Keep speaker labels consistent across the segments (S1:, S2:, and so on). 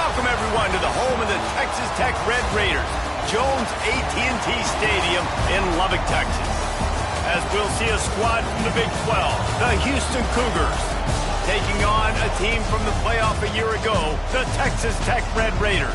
S1: Welcome, everyone, to the home of the Texas Tech Red Raiders, Jones AT&T Stadium in Lubbock, Texas. As we'll see a squad from the Big 12, the Houston Cougars, taking on a team from the playoff a year ago, the Texas Tech Red Raiders.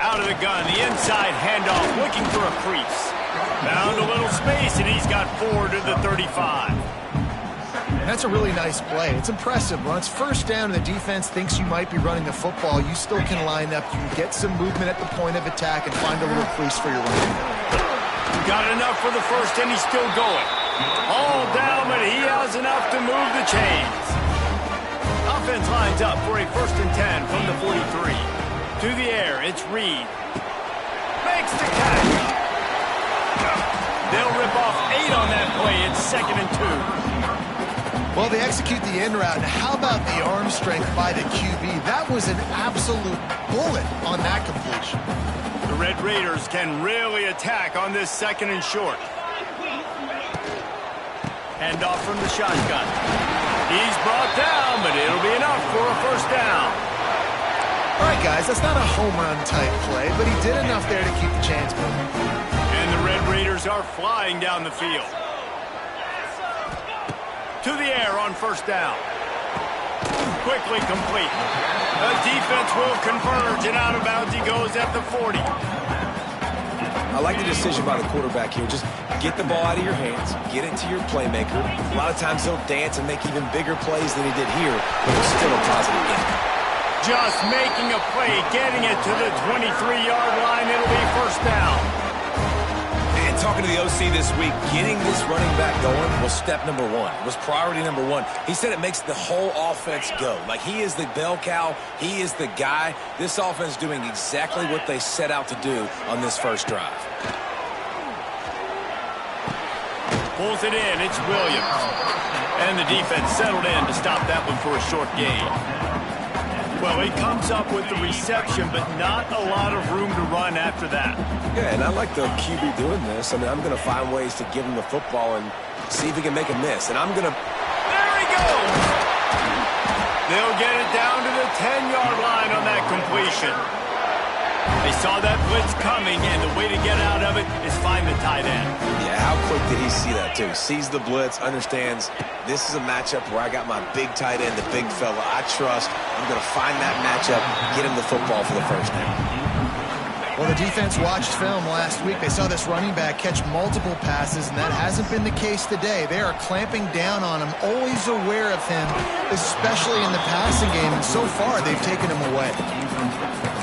S1: Out of the gun, the inside handoff, looking for a crease. Found a little space, and he's got 4 to the 35.
S2: That's a really nice play. It's impressive. When it's first down and the defense thinks you might be running the football, you still can line up. You can get some movement at the point of attack and find a little crease for your running back.
S1: Got enough for the first, and he's still going. All down, but he has enough to move the chains. Offense lines up for a 1st and 10 from the 43. To the air, it's Reed. Makes the catch. They'll rip off 8 on that play. It's 2nd and 2.
S2: Well, they execute the in route. And how about the arm strength by the QB? That was an absolute bullet on that completion.
S1: The Red Raiders can really attack on this 2nd and short. Handoff from the shotgun. He's brought down, but it'll be enough for a 1st down.
S2: All right, guys, that's not a home run type play, but he did enough there to keep the chains moving.
S1: And the Red Raiders are flying down the field. To the air on 1st down. Quickly complete. The defense will converge, and out of bounds he goes at the 40.
S3: I like the decision by the quarterback here. Just get the ball out of your hands, get it to your playmaker. A lot of times he'll dance and make even bigger plays than he did here, but it's still a positive game.
S1: Just making a play, getting it to the 23-yard line. It'll be 1st down.
S3: And talking to the OC this week, getting this running back going was step number 1. Was priority number 1. He said it makes the whole offense go. Like, he is the bell cow. He is the guy. This offense doing exactly what they set out to do on this first drive.
S1: Pulls it in. It's Williams. And the defense settled in to stop that one for a short gain. Well, he comes up with the reception, but not a lot of room to run after that.
S3: Yeah, and I like the QB doing this. I mean, I'm going to find ways to give him the football and see if he can make a miss. And I'm going to...
S1: There he goes! They'll get it down to the 10-yard line on that completion. They saw that blitz coming, and the way to get out of it is find the tight end.
S3: Yeah, how quick did he see that, too? Sees the blitz, understands this is a matchup where I got my big tight end, the big fella I trust. I'm going to find that matchup, get him the football for the 1st down.
S2: Well, the defense watched film last week. They saw this running back catch multiple passes, and that hasn't been the case today. They are clamping down on him, always aware of him, especially in the passing game, and so far they've taken him away.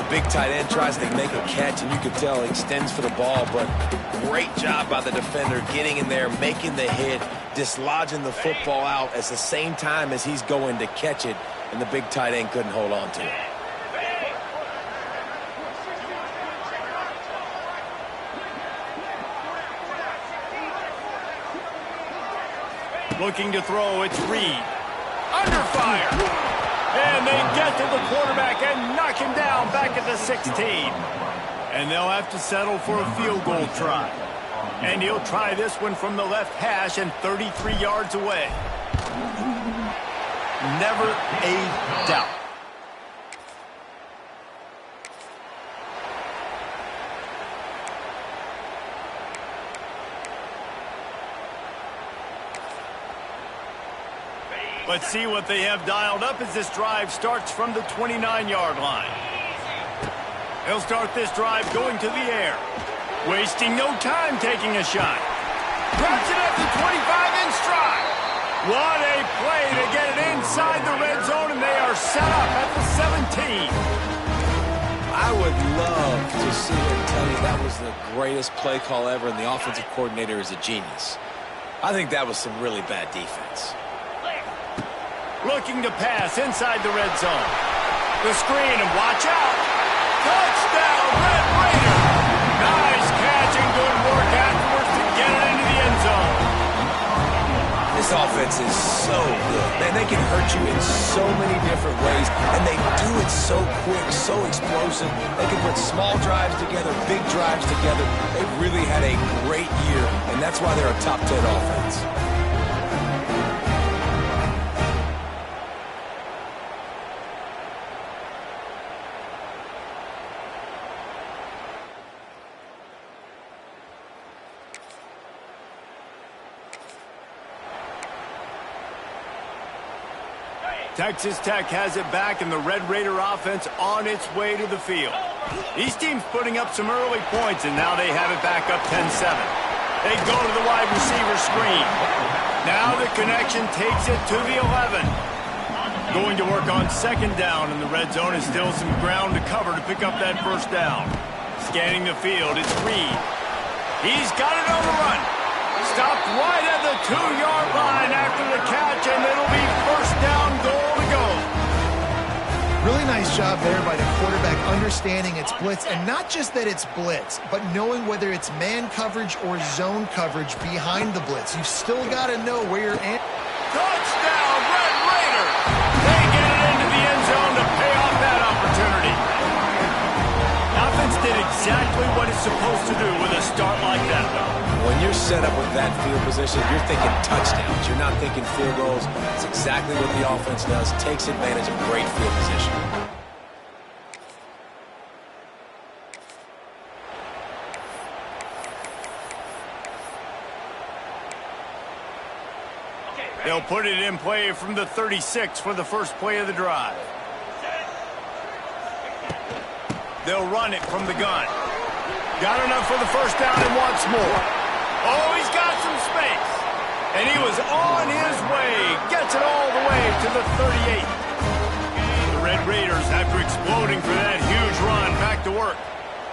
S3: Big tight end tries to make a catch, and you can tell he extends for the ball, but great job by the defender getting in there, making the hit, dislodging the football out at the same time as he's going to catch it, and the big tight end couldn't hold on to it.
S1: Looking to throw, it's Reed. Under fire. And they get to the quarterback and knock him down back at the 16. And they'll have to settle for a field goal try. And he'll try this one from the left hash and 33 yards away. Never a doubt. Let's see what they have dialed up as this drive starts from the 29-yard line. They'll start this drive going to the air. Wasting no time taking a shot. Drops it at the 25 in stride. What a play to get it inside the red zone, and they are set up at the 17.
S3: I would love to see him tell you that was the greatest play call ever, and the offensive coordinator is a genius. I think that was some really bad defense.
S1: Looking to pass inside the red zone. The screen, and watch out. Touchdown, Red Raider. Nice catch and good work afterwards to get it into the end zone.
S3: This offense is so good. Man, and they can hurt you in so many different ways, and they do it so quick, so explosive. They can put small drives together, big drives together. They've really had a great year, and that's why they're a top 10 offense.
S1: Texas Tech has it back, and the Red Raider offense on its way to the field. These teams putting up some early points, and now they have it back up 10-7. They go to the wide receiver screen. Now the connection takes it to the 11. Going to work on second down, and the red zone is still some ground to cover to pick up that first down. Scanning the field, it's Reed. He's got it on the run. Stopped right at the 2-yard line after the catch, and it'll be first down, goal to go.
S2: Really nice job there by the quarterback understanding it's blitz, and not just that it's blitz, but knowing whether it's man coverage or zone coverage behind the blitz. You've still got to know where you're at.
S1: Touchdown, Red Raider! They get it into the end zone to pay off that opportunity. Offense did exactly what it's supposed to do with a start like that, though.
S3: When you're set up with that field position, you're thinking touchdowns. You're not thinking field goals. It's exactly what the offense does. Takes advantage of great field position.
S1: They'll put it in play from the 36 for the first play of the drive. They'll run it from the gun. Got enough for the first down and wants more. Oh, he's got some space. And he was on his way. Gets it all the way to the 38. The Red Raiders, after exploding for that huge run, back to work.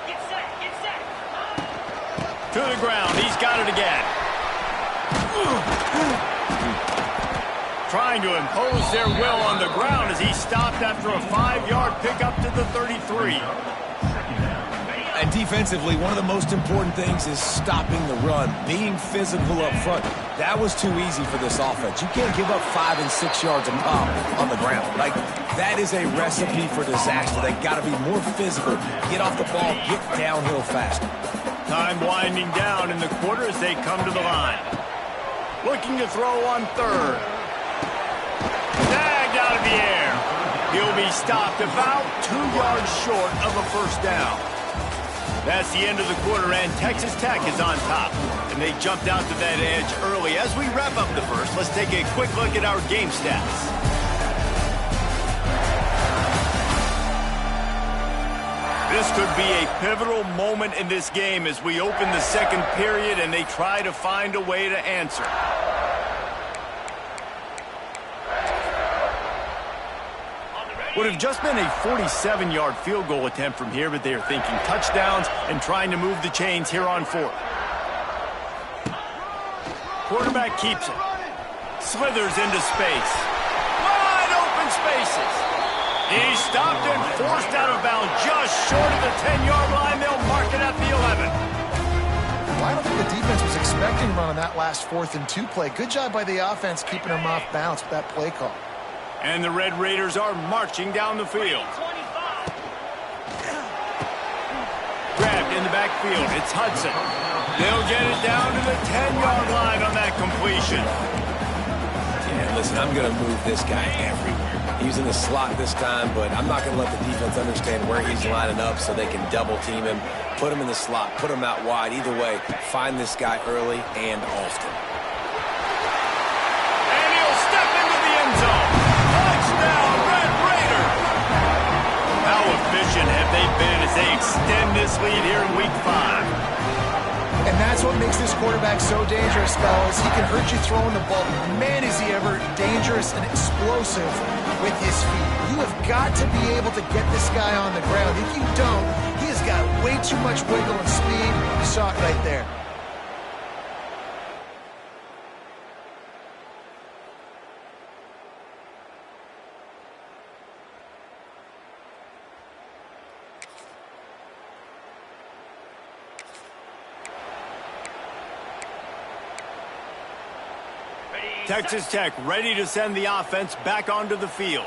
S4: Get set, get set.
S1: To the ground. He's got it again. Trying to impose their will on the ground as he stopped after a 5-yard pickup to the 33.
S3: And defensively, one of the most important things is stopping the run, being physical up front. That was too easy for this offense. You can't give up 5 and 6 yards a pop on the ground. Like, that is a recipe for disaster. They got to be more physical, get off the ball, get downhill faster.
S1: Time winding down in the quarter as they come to the line. Looking to throw on third. Tagged out of the air. He'll be stopped about 2 yards short of a first down. That's the end of the quarter, and Texas Tech is on top. And they jumped out to that edge early. As we wrap up the first, let's take a quick look at our game stats. This could be a pivotal moment in this game as we open the second period and they try to find a way to answer. Would have just been a 47-yard field goal attempt from here, but they are thinking touchdowns and trying to move the chains here on fourth. Quarterback keeps it. Slithers into space. Wide open spaces. He's stopped and forced out of bounds just short of the 10-yard line. They'll mark it at the 11.
S2: Well, I don't think the defense was expecting run on that last 4th and 2 play. Good job by the offense keeping them off balance with that play call.
S1: And the Red Raiders are marching down the field. Grabbed in the backfield. It's Hudson. They'll get it down to the 10-yard line on that completion.
S3: Yeah, listen, I'm going to move this guy everywhere. He's in the slot this time, but I'm not going to let the defense understand where he's lining up so they can double team him, put him in the slot, put him out wide. Either way, find this guy early and often.
S1: And he'll step into the end zone. Touchdown, Red Raider! How efficient have they been as they extend this lead here in Week 5?
S2: And that's what makes this quarterback so dangerous, fellas. He can hurt you throwing the ball. Man, is he ever dangerous and explosive with his feet. You have got to be able to get this guy on the ground. If you don't, he has got way too much wiggle and speed. You saw it right there.
S1: Texas Tech ready to send the offense back onto the field.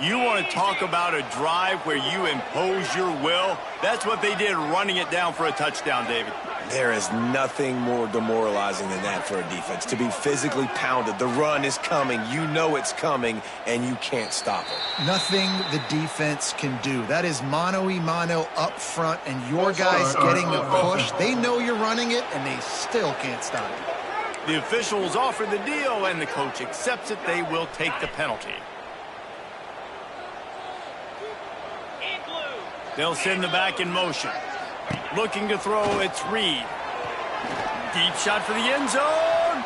S1: You want to talk about a drive where you impose your will? That's what they did running it down for a touchdown, David.
S3: There is nothing more demoralizing than that for a defense. To be physically pounded. The run is coming. You know it's coming, and you can't stop it.
S2: Nothing the defense can do. That is mano-a-mano up front, and your guys getting the push. They know you're running it, and they still can't stop it.
S1: The officials offer the deal, and the coach accepts it. They will take the penalty. They'll send the back in motion. Looking to throw, it's Reed. Deep shot for the end zone.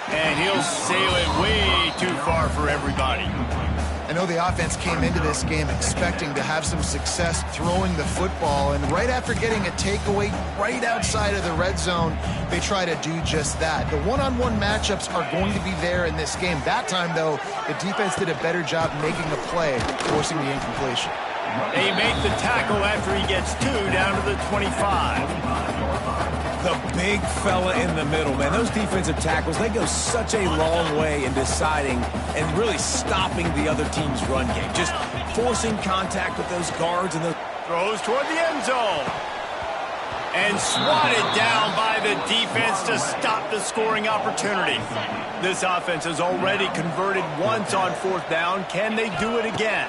S1: And he'll sail it way too far for everybody.
S2: I know the offense came into this game expecting to have some success throwing the football, and right after getting a takeaway right outside of the red zone, they try to do just that. The one-on-one matchups are going to be there in this game. That time, though, the defense did a better job making the play, forcing the incompletion.
S1: They make the tackle after he gets 2 down to the 25.
S3: The big fella in the middle, man. Those defensive tackles, they go such a long way in deciding and really stopping the other team's run game. Just forcing contact with those guards and the
S1: throws toward the end zone. And swatted down by the defense to stop the scoring opportunity. This offense has already converted once on 4th down. Can they do it again?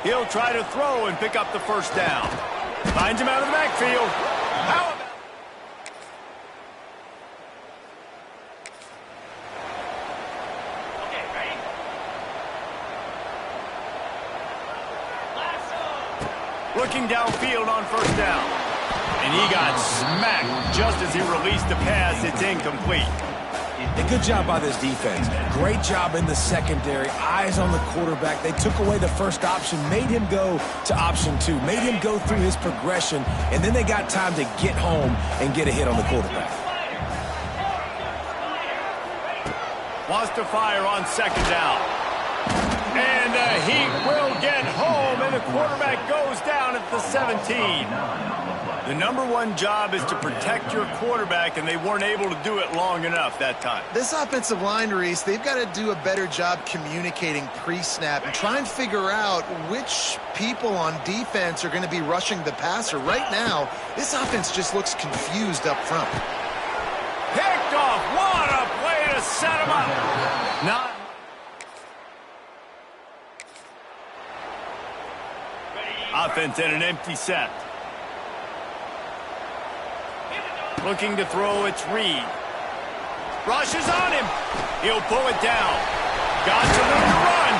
S1: He'll try to throw and pick up the first down. Finds him out of the backfield. How about...
S4: Okay, ready?
S1: Looking downfield on 1st down. And he got smacked just as he released the pass. It's incomplete.
S3: A good job by this defense. Great job in the secondary. Eyes on the quarterback. They took away the first option, made him go to option 2, made him go through his progression, and then they got time to get home and get a hit on the quarterback.
S1: Wants to fire on 2nd down. And he will get home, and the quarterback goes down at the 17. The number one job is to protect your quarterback, and they weren't able to do it long enough that time.
S2: This offensive line, Reese, they've got to do a better job communicating pre-snap and try and figure out which people on defense are going to be rushing the passer. Right now, this offense just looks confused up front.
S1: Picked off. What a play to set him up. Not. Offense in an empty set. Looking to throw, it's Reed. Rushes on him. He'll pull it down. Got some room to run.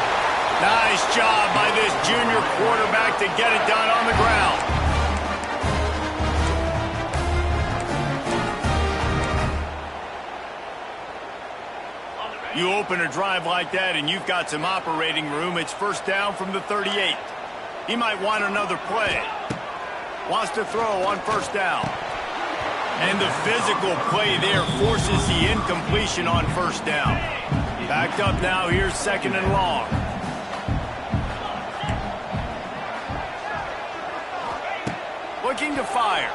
S1: Nice job by this junior quarterback to get it done on the ground. You open a drive like that and you've got some operating room. It's 1st down from the 38. He might want another play. Wants to throw on 1st down. And the physical play there forces the incompletion on 1st down. Backed up now, here's 2nd and long. Looking to fire.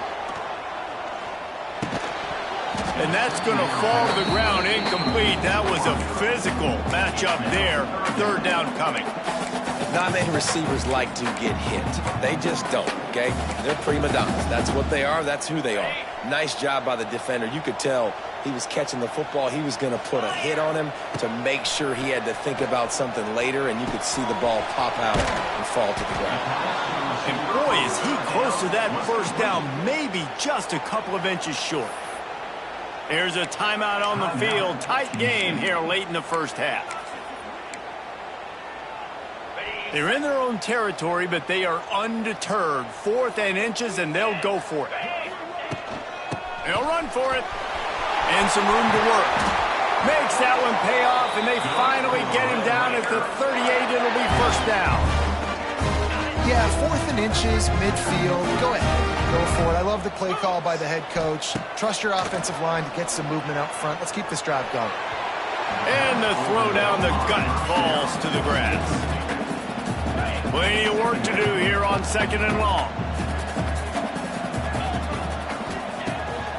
S1: And that's going to fall to the ground incomplete. That was a physical matchup there. 3rd down coming.
S3: Not many receivers like to get hit. They just don't, okay? They're prima donnas. That's what they are. That's who they are. Nice job by the defender. You could tell he was catching the football. He was going to put a hit on him to make sure he had to think about something later, and you could see the ball pop out and fall to the ground.
S1: And boy, is he close to that 1st down, maybe just a couple of inches short. There's a timeout on the field. Tight game here late in the 1st half. They're in their own territory, but they are undeterred. 4th and inches, and they'll go for it. They'll run for it. And some room to work. Makes that one pay off, and they finally get him down at the 38. It'll be 1st down.
S2: Yeah, 4th and inches, midfield. Go ahead. Go for it. I love the play call by the head coach. Trust your offensive line to get some movement up front. Let's keep this drive going.
S1: And the throw down the gut falls to the grass. Plenty of work to do here on 2nd and long.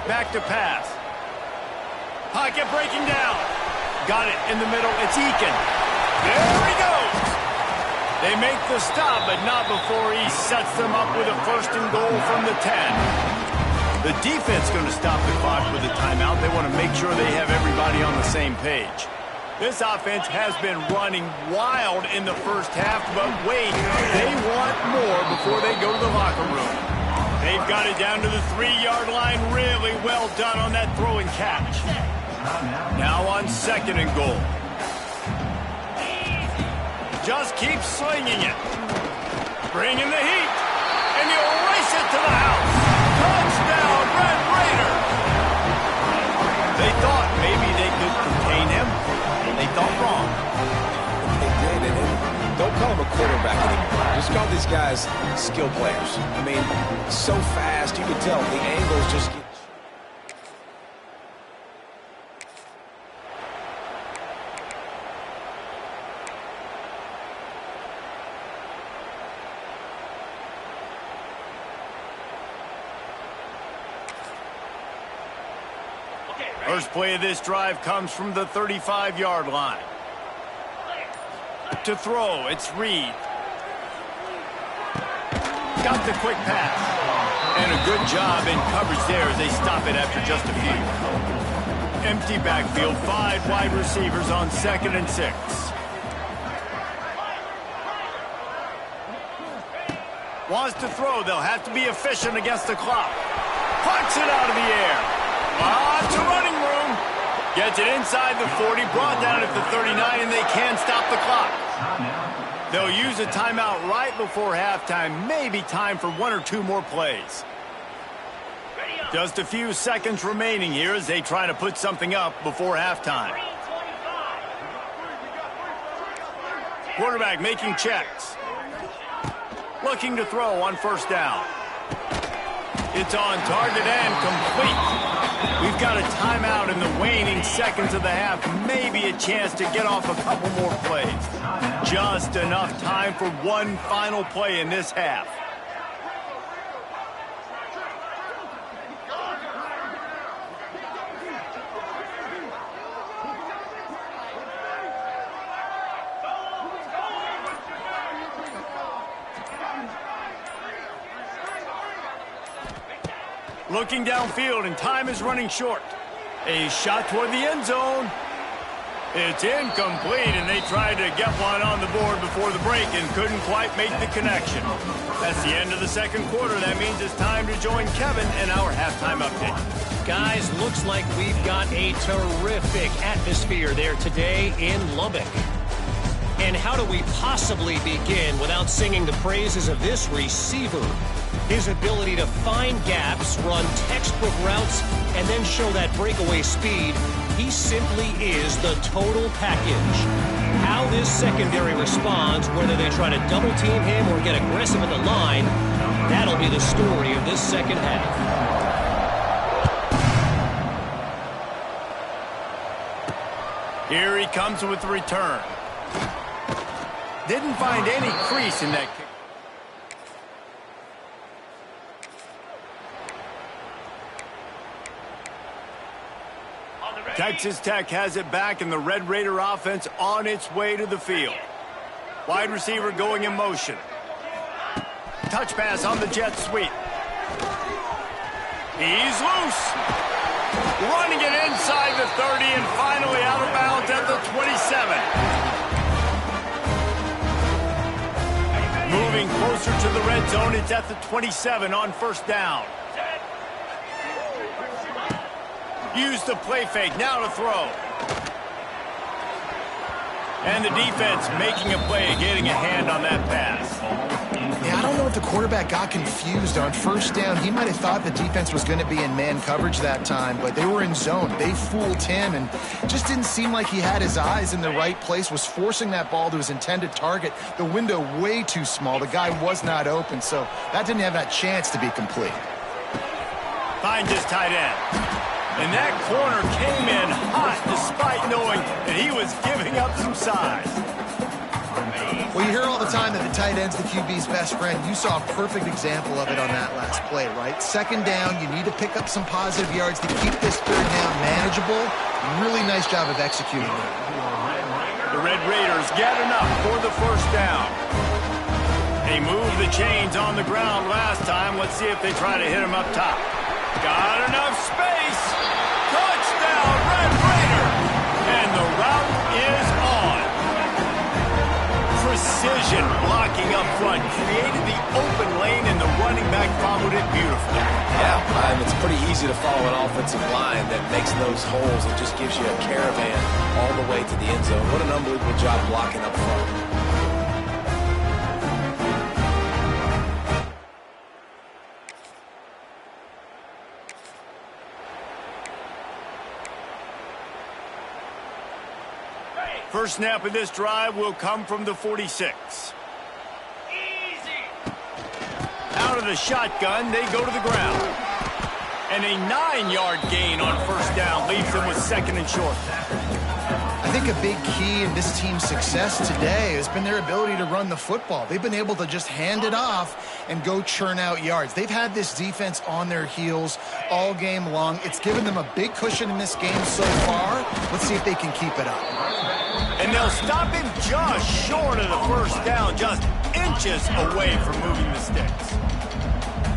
S1: Back to pass. Pocket breaking down. got it in the middle. It's Eakin. There he goes. They make the stop, but not before he sets them up with a 1st and goal from the 10. The defense going to stop the clock with a timeout. They want to make sure they have everybody on the same page. This offense has been running wild in the first half, but wait, they want more before they go to the locker room. They've got it down to the 3-yard line. Really well done on that throw and catch. Now on 2nd and goal. Just keep slinging it. Bring in the heat. And you'll race it to the house. Touchdown, Red Raider. They thought maybe they could contain him. They thought wrong.
S3: They did. And don't call him a quarterback anymore. Just call these guys skill players. I mean, so fast, you can tell the angles just get...
S1: First play of this drive comes from the 35-yard line. To throw, it's Reed. Got the quick pass. And a good job in coverage there as they stop it after just a few. Empty backfield, 5 wide receivers on 2nd and 6. Wants to throw, they'll have to be efficient against the clock. Punts it out of the air. Lots of running room. Gets it inside the 40, brought down at the 39, and they can stop the clock. They'll use a timeout right before halftime. Maybe time for 1 or 2 more plays. Just a few seconds remaining here as they try to put something up before halftime. Quarterback making checks. Looking to throw on 1st down. It's on target and complete. We've got a timeout in the waning seconds of the half. Maybe a chance to get off a couple more plays. Just enough time for one final play in this half. Looking downfield, and time is running short. A shot toward the end zone. It's incomplete, and they tried to get one on the board before the break and couldn't quite make the connection. That's the end of the 2nd quarter. That means it's time to join Kevin in our halftime update.
S5: Guys, looks like we've got a terrific atmosphere there today in Lubbock. And how do we possibly begin without singing the praises of this receiver? His ability to find gaps, run textbook routes, and then show that breakaway speed. He simply is the total package. How this secondary responds, whether they try to double team him or get aggressive at the line, that'll be the story of this 2nd half.
S1: Here he comes with the return. Didn't find any crease in that kick. Texas Tech has it back, and the Red Raider offense on its way to the field. Wide receiver going in motion. Touch pass on the jet sweep. He's loose. Running it inside the 30 and finally out of bounds at the 27. Moving closer to the red zone, it's at the 27 on 1st down. Use the play fake, now to throw. And the defense making a play, getting a hand on that pass.
S2: Yeah, I don't know if the quarterback got confused on 1st down. He might have thought the defense was going to be in man coverage that time, but they were in zone. They fooled him, and just didn't seem like he had his eyes in the right place, was forcing that ball to his intended target. The window way too small. The guy was not open, so that didn't have that chance to be complete.
S1: Finds his tight end. And that corner came in hot despite knowing that he was giving up some size.
S2: Well, you hear all the time that the tight end's the QB's best friend. You saw a perfect example of it on that last play, right? Second down, you need to pick up some positive yards to keep this third down manageable. Really nice job of executing it.
S1: The Red Raiders get enough for the first down. They moved the chains on the ground last time. Let's see if they try to hit him up top. Got enough space. Touchdown, Red Raiders! And the route is on. Precision blocking up front created the open lane, and the running back followed it beautifully.
S3: Yeah, it's pretty easy to follow an offensive line that makes those holes and just gives you a caravan all the way to the end zone. What an unbelievable job blocking up front.
S1: First snap of this drive will come from the 46.
S4: Easy.
S1: Out of the shotgun, they go to the ground. And a 9-yard gain on first down leaves them with second and short.
S2: I think a big key in this team's success today has been their ability to run the football. They've been able to just hand it off and go churn out yards. They've had this defense on their heels all game long. It's given them a big cushion in this game so far. Let's see if they can keep it up.
S1: And they'll stop him just short of the first down, just inches away from moving the sticks.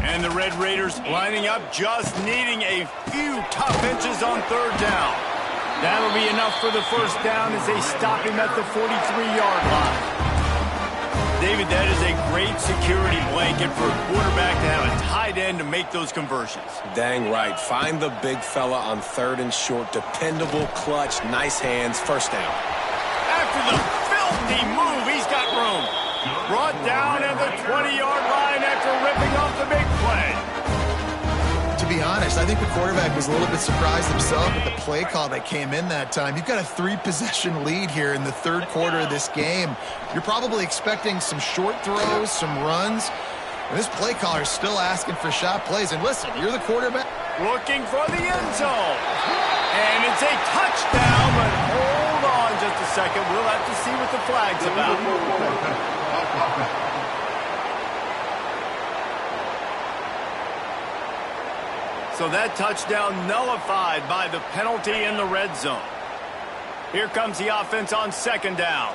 S1: And the Red Raiders lining up, just needing a few tough inches on third down. That'll be enough for the first down as they stop him at the 43-yard line. David, that is a great security blanket for a quarterback to have a tight end to make those conversions.
S3: Dang right. Find the big fella on third and short. Dependable, clutch, nice hands, first down.
S1: After the filthy move, he's got room. Brought down at the 20-yard line after ripping off the big play.
S2: To be honest, I think the quarterback was a little bit surprised himself at the play call that came in that time. You've got a 3-possession lead here in the third quarter of this game. You're probably expecting some short throws, some runs. And this play caller is still asking for shot plays. And listen, you're the quarterback.
S1: Looking for the end zone. And it's a touchdown, but hold on just a second. We'll have to see what the flag's about. So that touchdown nullified by the penalty in the red zone. Here comes the offense on second down.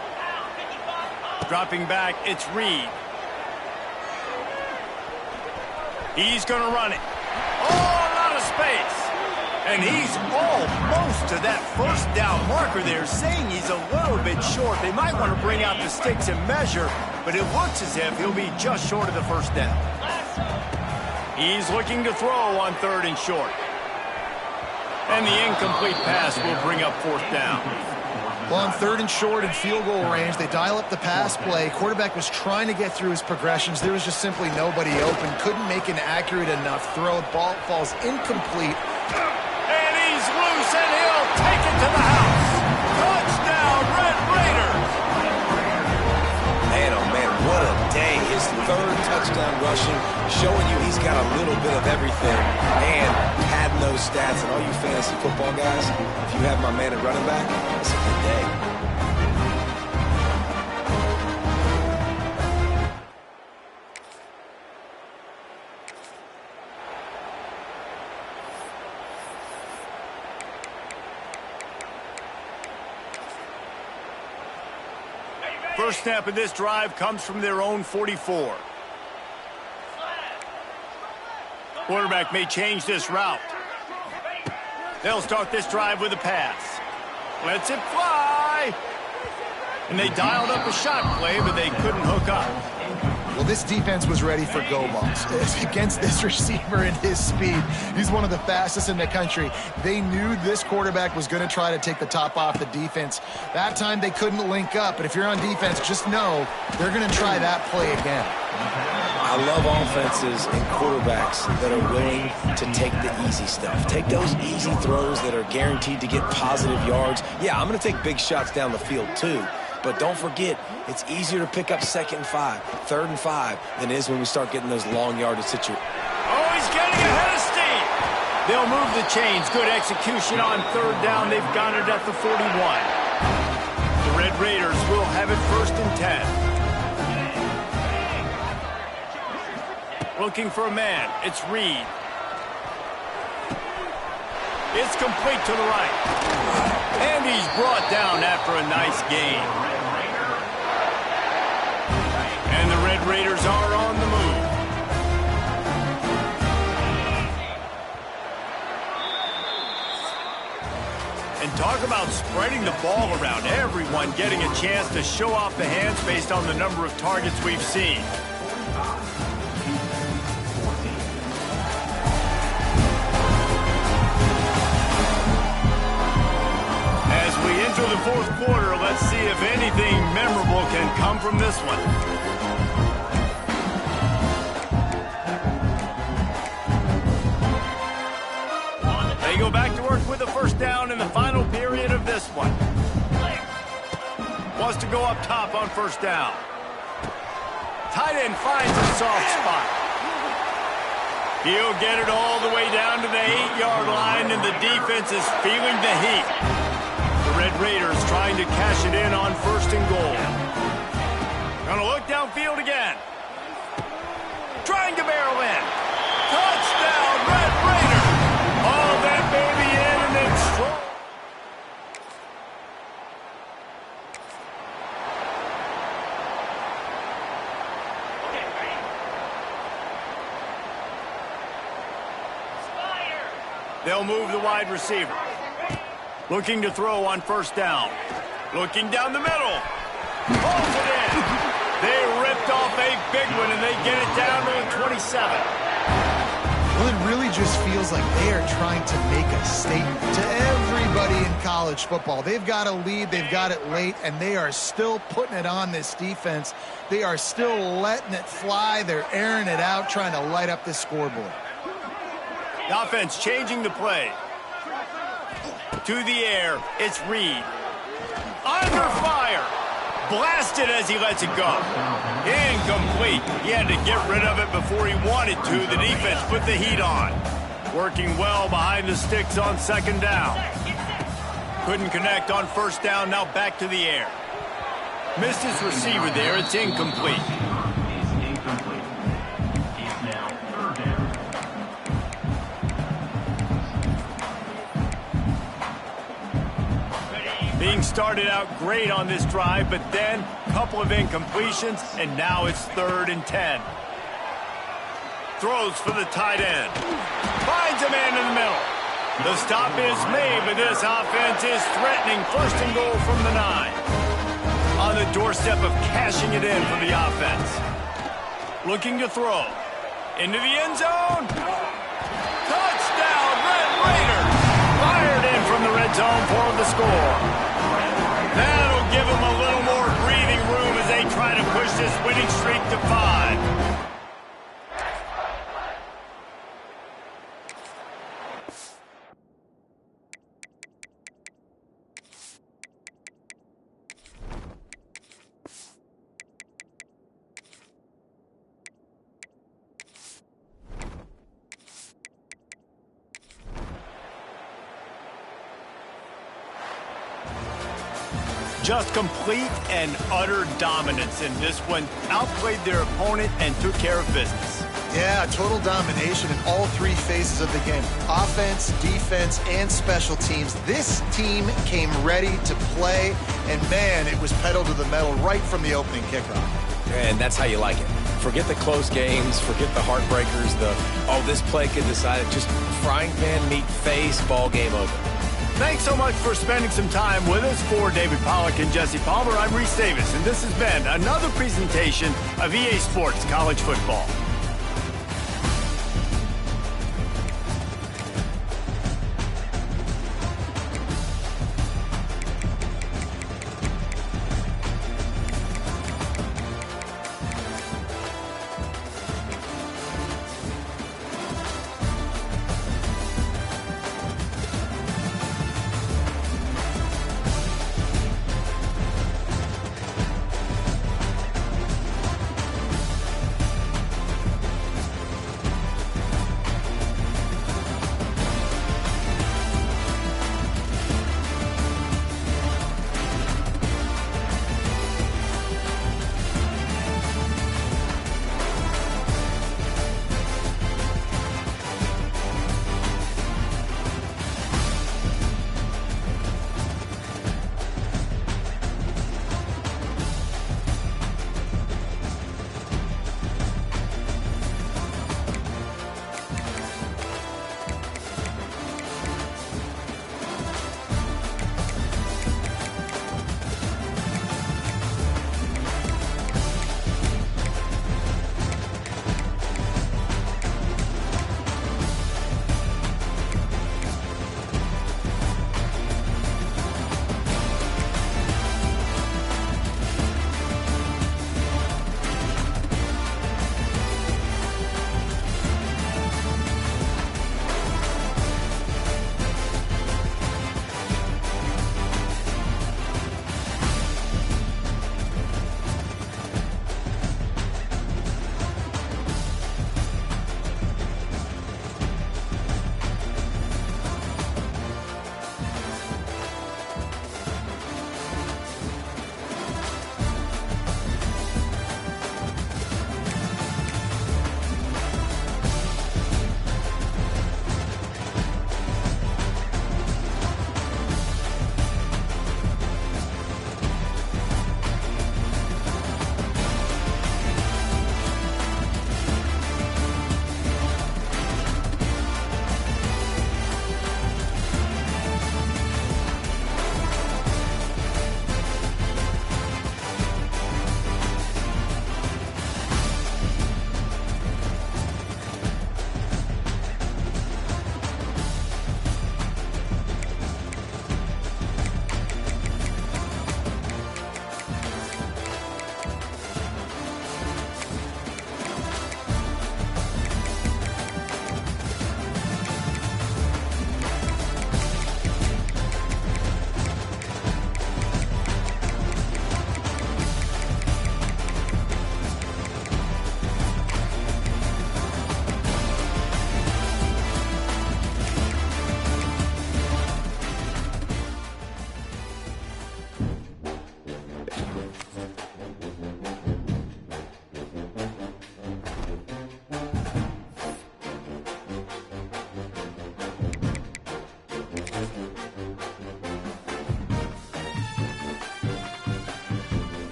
S1: Dropping back, it's Reed. He's going to run it. Oh, a lot of space. And he's almost to that first down marker there, saying he's a little bit short. They might want to bring out the sticks and measure, but it looks as if he'll be just short of the first down. He's looking to throw on third and short. And the incomplete pass will bring up fourth down.
S2: Well, on third and short and field goal range, they dial up the pass play. Quarterback was trying to get through his progressions. There was just simply nobody open. Couldn't make an accurate enough throw. Ball falls incomplete.
S1: And he's loose, and he'll take it to the house. Touchdown, Red Raiders.
S3: Man, oh man, what a day. His third touchdown rushing, showing you he's got a little bit of everything. And padding those stats. And all you fantasy football guys, if you have my man at running back, it's a good day.
S1: First snap of this drive comes from their own 44. Quarterback may change this route. They'll start this drive with a pass. Lets it fly. And they dialed up a shot play, but they couldn't hook up.
S2: Well, this defense was ready for go balls. Against this receiver and his speed, he's one of the fastest in the country. They knew this quarterback was going to try to take the top off the defense. That time they couldn't link up, but if you're on defense, just know they're going to try that play again.
S3: I love offenses and quarterbacks that are willing to take the easy stuff. Take those easy throws that are guaranteed to get positive yards. Yeah, I'm going to take big shots down the field too. But don't forget, it's easier to pick up second and 5, third and 5 than it is when we start getting those long yardage situations.
S1: Oh, he's getting ahead of steam. They'll move the chains. Good execution on third down. They've got it at the 41. The Red Raiders will have it first and 10. Looking for a man. It's Reed. It's complete to the right. And he's brought down after a nice gain. And the Red Raiders are on the move. And talk about spreading the ball around. Everyone getting a chance to show off the hands based on the number of targets we've seen. As we enter the fourth quarter, let's see if anything memorable can come from this one. They go back to work with a first down in the final period of this one. Wants to go up top on first down. Tight end finds a soft spot. He'll get it all the way down to the 8-yard line, and the defense is feeling the heat. The Red Raiders trying to cash it in on first and goal. Gonna look downfield again. Trying to barrel in. Touchdown, Red Raiders! All that baby in and then strong. They'll move the wide receiver. Looking to throw on first down. Looking down the middle. Pulls it in. They ripped off a big one, and they get it down to the 27.
S2: Well, it really just feels like they are trying to make a statement to everybody in college football. They've got a lead, they've got it late, and they are still putting it on this defense. They are still letting it fly. They're airing it out, trying to light up this scoreboard.
S1: The offense changing the play. To the air, it's Reed. Under fire. Blasted as he lets it go. Incomplete. He had to get rid of it before he wanted to. The defense put the heat on. Working well behind the sticks on second down. Couldn't connect on first down. Now back to the air. Missed his receiver there. It's incomplete. Being started out great on this drive, but then a couple of incompletions, and now it's 3rd and 10. Throws for the tight end. Finds a man in the middle. The stop is made, but this offense is threatening first and goal from the 9. On the doorstep of cashing it in for the offense. Looking to throw. Into the end zone. Touchdown, Red Raiders! Fired in from the red zone for the score. That'll give them a little more breathing room as they try to push this winning streak to 5. Just complete and utter dominance in this one. Outplayed their opponent and took care of business.
S2: Yeah, total domination in all three phases of the game. Offense, defense, and special teams. This team came ready to play, and man, it was pedal to the metal right from the opening kickoff.
S3: And that's how you like it. Forget the close games, forget the heartbreakers, this play could decide it. Just frying pan, meat face, ball game over.
S1: Thanks so much for spending some time with us. For David Pollack and Jesse Palmer, I'm Reese Davis, and this has been another presentation of EA Sports College Football.